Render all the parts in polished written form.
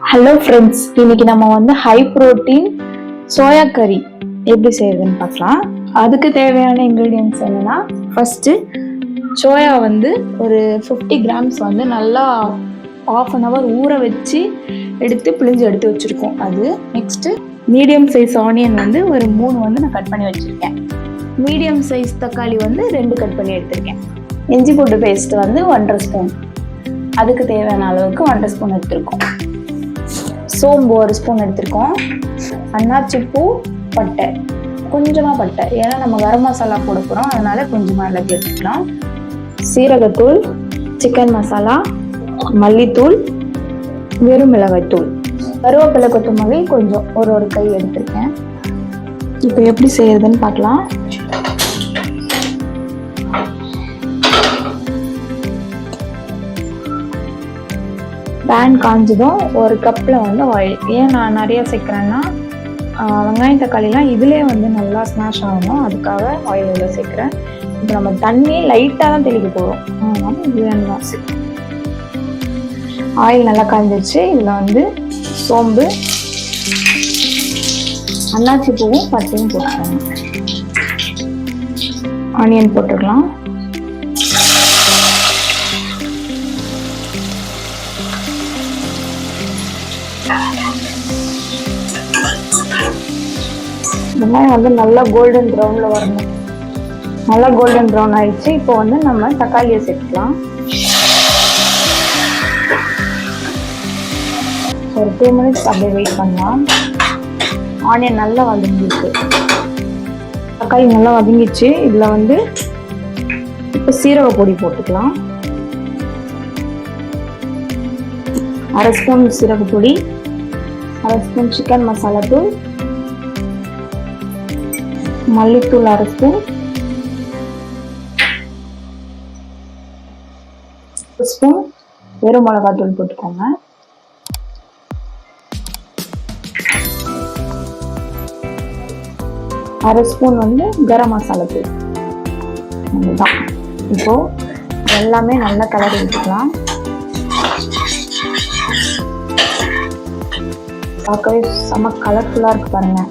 Hello friends, இன்னைக்கு நம்ம வந்து ஹை ப்ரோட்டீன் சோயா கறி எப்படி செய்யறதுன்னு பார்க்கலாம். அதுக்கு தேவையான இன்க்ரீடியன்ட்ஸ் என்னன்னா, ஃபர்ஸ்ட்டு சோயா வந்து ஒரு 50 கிராம்ஸ் வந்து நல்லா ½ அன் ஹவர் ஊற வச்சு பிழிஞ்சு எடுத்து வச்சுருக்கோம். அது நெக்ஸ்ட்டு மீடியம் சைஸ் ஆனியன் வந்து ஒரு 3 வந்து நான் கட் பண்ணி வச்சுருக்கேன். மீடியம் சைஸ் தக்காளி வந்து 2 கட் பண்ணி எடுத்திருக்கேன். இஞ்சி பூண்டு பேஸ்ட் வந்து 1½ ஸ்பூன், அதுக்கு தேவையான அளவுக்கு 1½ ஸ்பூன் எடுத்திருக்கோம். சோம்பு 1 ஸ்பூன் எடுத்திருக்கோம். அன்னாச்சி பூ, பட்டை கொஞ்சமாக பட்டை, ஏன்னா நம்ம கரம் மசாலா போட போகிறோம், அதனால கொஞ்சமாக எல்லாத்தையும் எடுத்துக்கலாம். சீரகத்தூள், சிக்கன் மசாலா, மல்லித்தூள், வெறும் மிளகாய்த்தூள், கருவேப்பிலை, கொத்தமல்லி கொஞ்சம் ஒரு கை எடுத்திருக்கேன். இப்போ எப்படி செய்யறதுன்னு பார்க்கலாம். பேன் காஞ்சதும் ஒரு கப்பில் வந்து ஆயில், ஏன் நான் நிறைய சேர்க்குறேன்னா வெங்காயம் தக்காளிலாம் இதிலே வந்து நல்லா ஸ்மாஷ் ஆகணும், அதுக்காக ஆயில் இதில் சேர்க்குறேன். இப்போ நம்ம தண்ணி லைட்டாக தான் தெளிக்க போகிறோம், அதனால இதில் தான் சேர்க்குறேன். ஆயில் நல்லா காஞ்சிருச்சு. இதில் வந்து சோம்பு, அன்னாச்சி பூவும் பட்டையும் போட்டுக்கோங்க. ஆனியன் போட்டுக்கலாம். வெங்காயம் வந்து நல்லா கோல்டன் ப்ரௌன்ல வரணும். நல்லா கோல்டன் ப்ரௌன் ஆயிடுச்சு. இப்போ வந்து நம்ம தக்காளியை சேர்த்துக்கலாம். ஒரு 2 மினிட்ஸ் அப்படியே வெயிட் பண்ணலாம். ஆனியன் நல்லா வதங்கிடுச்சு, தக்காளி நல்லா வதங்கிடுச்சு. இதில் வந்து இப்போ சீரக பொடி போட்டுக்கலாம். 1/2 ஸ்பூன் சீரக பொடி, 1/2 ஸ்பூன் சிக்கன் மசாலா தூள், மல்லித்தூள் 1/2 ஸ்பூன், 1 ஸ்பூன் வெறும் மிளகாத்தூள் போட்டுக்கோங்க. அரை ஸ்பூன் வந்து கரம் மசாலா தூள். இதுதான். இப்போ எல்லாமே நல்லா கலரி விட்டுக்கலாம். பார்க்கவே செம கலர்ஃபுல்லாக இருக்கு பாருங்க.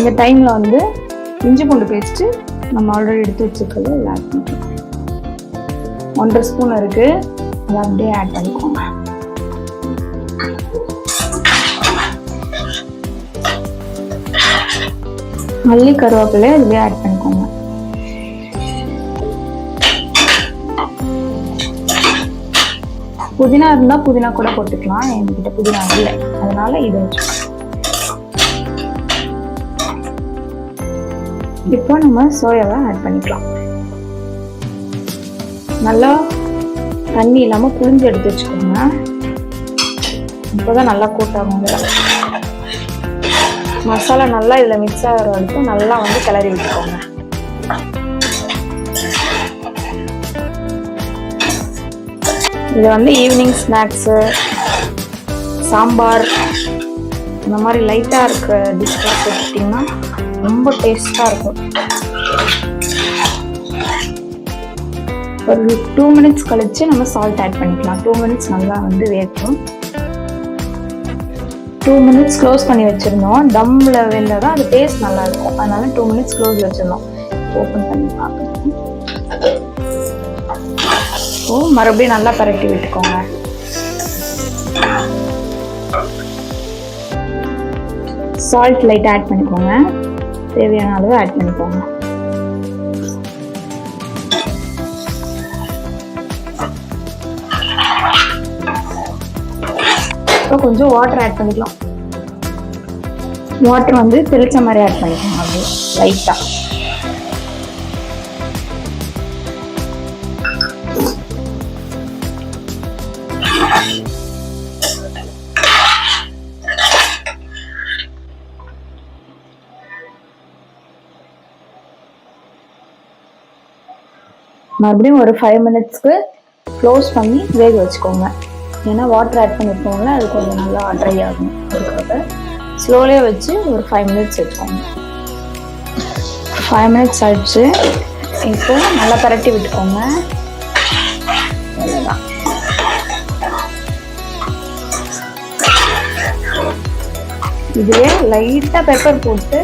இந்த டைமில் வந்து இஞ்சி பூண்டு பேஸ்ட்டு நம்ம ஆல்ரெடி எடுத்து வச்சுருக்கிறது இதில் ஆட் பண்ணிக்கலாம். 1½ ஸ்பூன் இருக்குது, அதை அப்படியே ஆட் பண்ணிக்கோங்க. மல்லி, கருவேப்பிலை இதுலேயே ஆட் பண்ணிக்கோங்க. புதினா இருந்தால் புதினா கூட போட்டுக்கலாம், என்கிட்ட புதினா இல்லை, அதனால இதை வச்சுக்கலாம். இப்போ நம்ம சோயாவை ஆட் பண்ணிக்கலாம். நல்லா தண்ணி இல்லாமல் புழிஞ்சு எடுத்து வச்சுக்கோங்க. இப்போதான் நல்லா கூட்டாகும். மசாலா நல்லா இதில் மிக்ஸ் ஆகிற வரைக்கும் நல்லா வந்து கிளறி விட்டுக்கோங்க. இது வந்து ஈவினிங் ஸ்நாக்ஸு, சாம்பார், இந்த மாதிரி லைட்டாக இருக்கிற டிஷ்ஷெலாம் வச்சுட்டிங்கன்னா ரொம்ப டேஸ்டாக இருக்கும். ஒரு 2 மினிட்ஸ் கழிச்சு நம்ம சால்ட் ஆட் பண்ணிக்கலாம். 2 மினிட்ஸ் நல்லா வந்து வேகும். 2 மினிட்ஸ் க்ளோஸ் பண்ணி வச்சிருந்தோம். தம்மில் வெந்தால் தான் அது டேஸ்ட் நல்லா இருக்கும், அதனால 2 மினிட்ஸ் க்ளோஸ் வச்சிருந்தோம். ஓப்பன் பண்ணி பார்க்கணும். மறுபடியும் நல்லா பரட்டி விட்டுக்கோங்க. சால்ட் லைட்டாக ஆட் பண்ணிக்கோங்க, தேவையான அளவு ஆட் பண்ணிக்கோங்க. இப்போ கொஞ்சம் வாட்டர் ஆட் பண்ணிக்கலாம். வாட்டர் வந்து தெளிச்ச மாதிரி ஆட் பண்ணிக்கோங்க, அப்படியே லைட்டாக. மறுபடியும் ஒரு 5 மினிட்ஸ்க்கு க்ளோஸ் பண்ணி வேக வச்சுக்கோங்க. ஏன்னா வாட்டர் ஆட் பண்ணியிருக்கோம்ல, அது கொஞ்சம் நல்லா ட்ரை ஆகும். அதுக்காக ஸ்லோலியே வச்சு ஒரு 5 மினிட்ஸ் வச்சுக்கோங்க. 5 மினிட்ஸ் ஆயிடுச்சு. இப்போ நல்லா பரட்டி விட்டுக்கோங்க. அவ்வளோதான். இதுவே லைட்டாக பெப்பர் போட்டு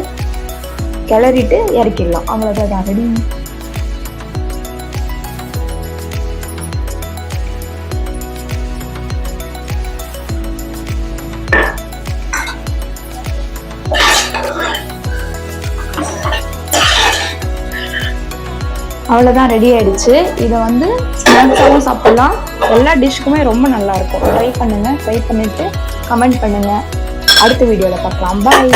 கிளறிட்டு இறக்கிடலாம். அவ்வளோதான், ரெடி. அவ்வளோதான், ரெடி ஆயிடுச்சு. இதை வந்து ஸ்நாக்ஸாகவும் சாப்பிட்லாம். எல்லா டிஷ்க்குமே ரொம்ப நல்லாயிருக்கும். ட்ரை பண்ணுங்கள். ட்ரை பண்ணிவிட்டு கமெண்ட் பண்ணுங்கள். அடுத்த வீடியோவில் பார்க்கலாம். பாய்.